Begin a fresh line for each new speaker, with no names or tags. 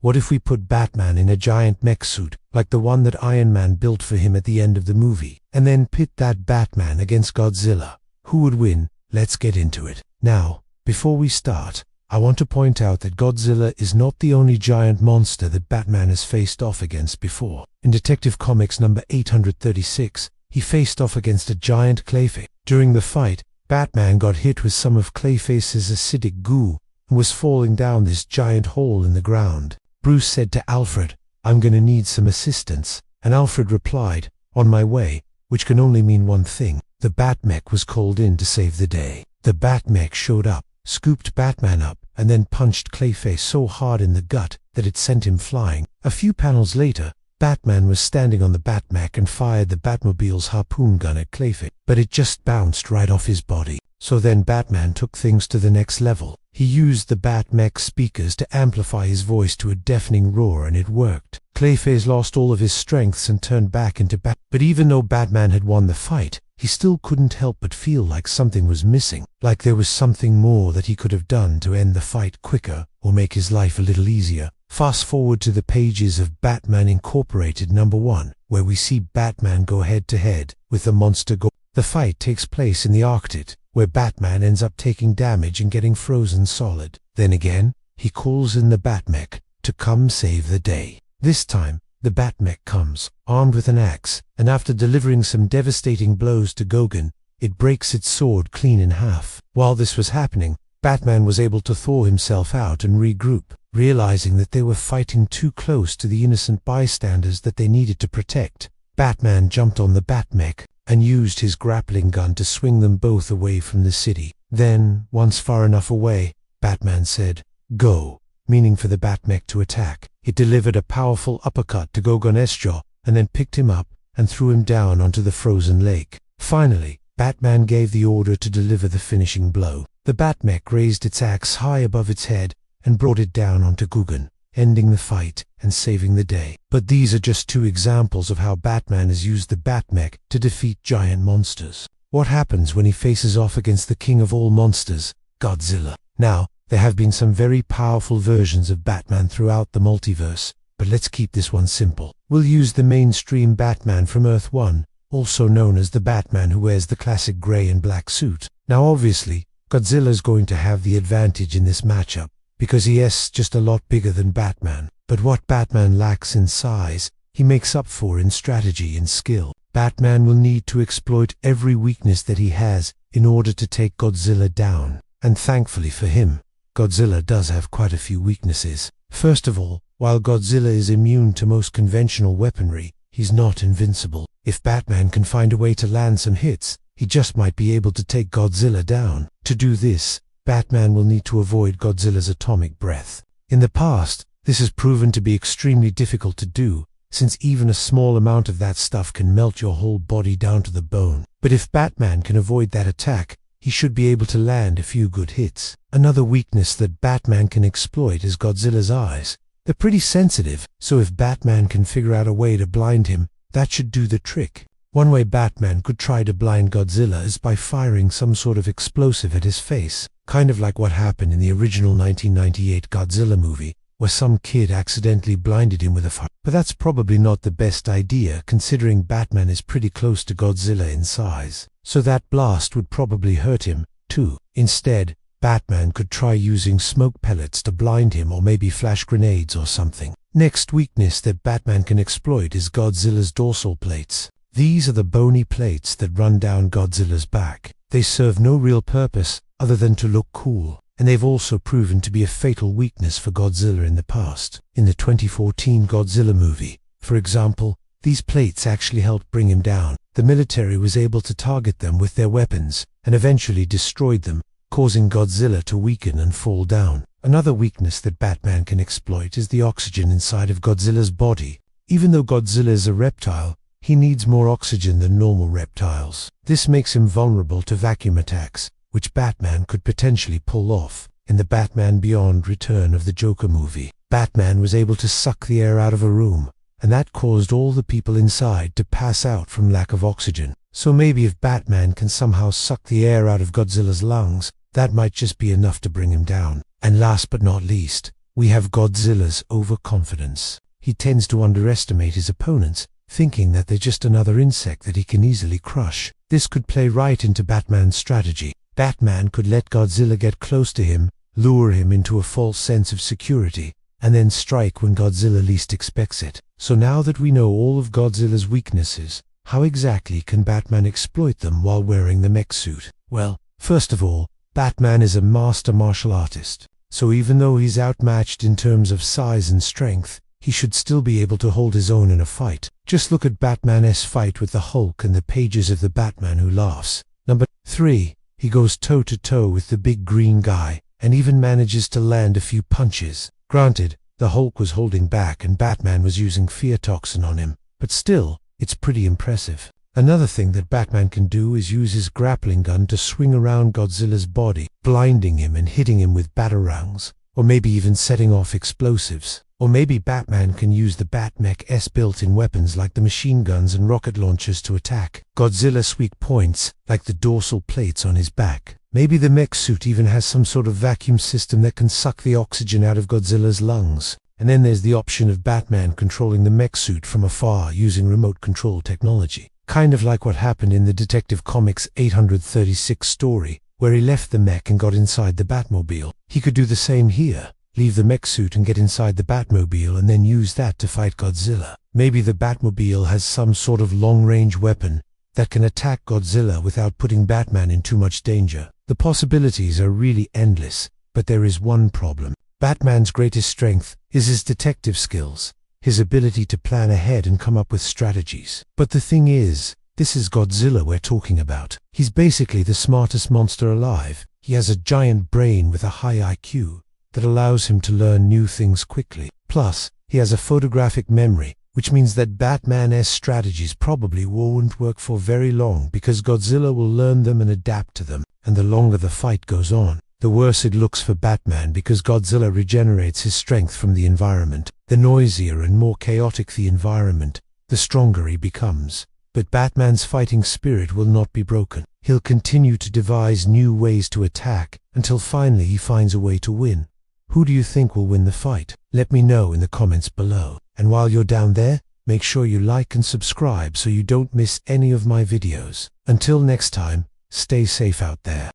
What if we put Batman in a giant mech suit, like the one that Iron Man built for him at the end of the movie, and then pit that Batman against Godzilla? Who would win? Let's get into it. Now, before we start, I want to point out that Godzilla is not the only giant monster that Batman has faced off against before. In Detective Comics number 836, he faced off against a giant Clayface. During the fight, Batman got hit with some of Clayface's acidic goo and was falling down this giant hole in the ground. Bruce said to Alfred, "I'm gonna need some assistance," and Alfred replied, "On my way," which can only mean one thing. The Batmech was called in to save the day. The Batmech showed up, scooped Batman up, and then punched Clayface so hard in the gut that it sent him flying. A few panels later, Batman was standing on the Batmech and fired the Batmobile's harpoon gun at Clayface, but it just bounced right off his body. So then Batman took things to the next level. He used the Batmech speakers to amplify his voice to a deafening roar, and it worked. Clayface lost all of his strengths and turned back into Bat. But even though Batman had won the fight, he still couldn't help but feel like something was missing, like there was something more that he could have done to end the fight quicker or make his life a little easier. Fast forward to the pages of Batman Incorporated #1, where we see Batman go head-to-head with the monster Godzilla. The fight takes place in the Arctic, where Batman ends up taking damage and getting frozen solid. Then again, he calls in the Batmech to come save the day. This time, the Batmech comes, armed with an axe, and after delivering some devastating blows to Gogan, it breaks its sword clean in half. While this was happening, Batman was able to thaw himself out and regroup, realizing that they were fighting too close to the innocent bystanders that they needed to protect. Batman jumped on the Batmech and used his grappling gun to swing them both away from the city. Then, once far enough away, Batman said, "Go," meaning for the Batmech to attack. It delivered a powerful uppercut to Gogon's jaw and then picked him up and threw him down onto the frozen lake. Finally, Batman gave the order to deliver the finishing blow. The Batmech raised its axe high above its head and brought it down onto Gogan, ending the fight and saving the day. But these are just two examples of how Batman has used the Batmech to defeat giant monsters. What happens when he faces off against the king of all monsters, Godzilla? Now, there have been some very powerful versions of Batman throughout the multiverse, but let's keep this one simple. We'll use the mainstream Batman from Earth 1, also known as the Batman who wears the classic gray and black suit. Now obviously, Godzilla's going to have the advantage in this matchup, because he is just a lot bigger than Batman. But what Batman lacks in size, he makes up for in strategy and skill. Batman will need to exploit every weakness that he has in order to take Godzilla down. And thankfully for him, Godzilla does have quite a few weaknesses. First of all, while Godzilla is immune to most conventional weaponry, he's not invincible. If Batman can find a way to land some hits, he just might be able to take Godzilla down. To do this, Batman will need to avoid Godzilla's atomic breath. In the past, this has proven to be extremely difficult to do, since even a small amount of that stuff can melt your whole body down to the bone. But if Batman can avoid that attack, he should be able to land a few good hits. Another weakness that Batman can exploit is Godzilla's eyes. They're pretty sensitive, so if Batman can figure out a way to blind him, that should do the trick. One way Batman could try to blind Godzilla is by firing some sort of explosive at his face, kind of like what happened in the original 1998 Godzilla movie, where some kid accidentally blinded him with a fire. But that's probably not the best idea, considering Batman is pretty close to Godzilla in size, so that blast would probably hurt him, too. Instead, Batman could try using smoke pellets to blind him, or maybe flash grenades or something. Next weakness that Batman can exploit is Godzilla's dorsal plates. These are the bony plates that run down Godzilla's back. They serve no real purpose other than to look cool, and they've also proven to be a fatal weakness for Godzilla in the past. In the 2014 Godzilla movie, for example, these plates actually helped bring him down. The military was able to target them with their weapons, and eventually destroyed them, causing Godzilla to weaken and fall down. Another weakness that Batman can exploit is the oxygen inside of Godzilla's body. Even though Godzilla is a reptile, he needs more oxygen than normal reptiles. This makes him vulnerable to vacuum attacks, which Batman could potentially pull off. In the Batman Beyond Return of the Joker movie, Batman was able to suck the air out of a room, and that caused all the people inside to pass out from lack of oxygen. So maybe if Batman can somehow suck the air out of Godzilla's lungs, that might just be enough to bring him down. And last but not least, we have Godzilla's overconfidence. He tends to underestimate his opponents, thinking that they're just another insect that he can easily crush. This could play right into Batman's strategy. Batman could let Godzilla get close to him, lure him into a false sense of security, and then strike when Godzilla least expects it. So now that we know all of Godzilla's weaknesses, how exactly can Batman exploit them while wearing the mech suit? Well, first of all, Batman is a master martial artist. So even though he's outmatched in terms of size and strength, he should still be able to hold his own in a fight. Just look at Batman's fight with the Hulk and the pages of the Batman Who Laughs. Number 3. He goes toe-to-toe with the big green guy, and even manages to land a few punches. Granted, the Hulk was holding back and Batman was using fear toxin on him, but still, it's pretty impressive. Another thing that Batman can do is use his grappling gun to swing around Godzilla's body, blinding him and hitting him with batarangs, or maybe even setting off explosives. Or maybe Batman can use the Bat-Mech's built-in weapons like the machine guns and rocket launchers to attack Godzilla's weak points, like the dorsal plates on his back. Maybe the mech suit even has some sort of vacuum system that can suck the oxygen out of Godzilla's lungs. And then there's the option of Batman controlling the mech suit from afar using remote control technology. Kind of like what happened in the Detective Comics 836 story, where he left the mech and got inside the Batmobile. He could do the same here. Leave the mech suit and get inside the Batmobile and then use that to fight Godzilla. Maybe the Batmobile has some sort of long-range weapon that can attack Godzilla without putting Batman in too much danger. The possibilities are really endless, but there is one problem. Batman's greatest strength is his detective skills, his ability to plan ahead and come up with strategies. But the thing is, this is Godzilla we're talking about. He's basically the smartest monster alive. He has a giant brain with a high IQ that allows him to learn new things quickly. Plus, he has a photographic memory, which means that Batman's strategies probably won't work for very long because Godzilla will learn them and adapt to them. And the longer the fight goes on, the worse it looks for Batman because Godzilla regenerates his strength from the environment. The noisier and more chaotic the environment, the stronger he becomes. But Batman's fighting spirit will not be broken. He'll continue to devise new ways to attack until finally he finds a way to win. Who do you think will win the fight? Let me know in the comments below. And while you're down there, make sure you like and subscribe so you don't miss any of my videos. Until next time, stay safe out there.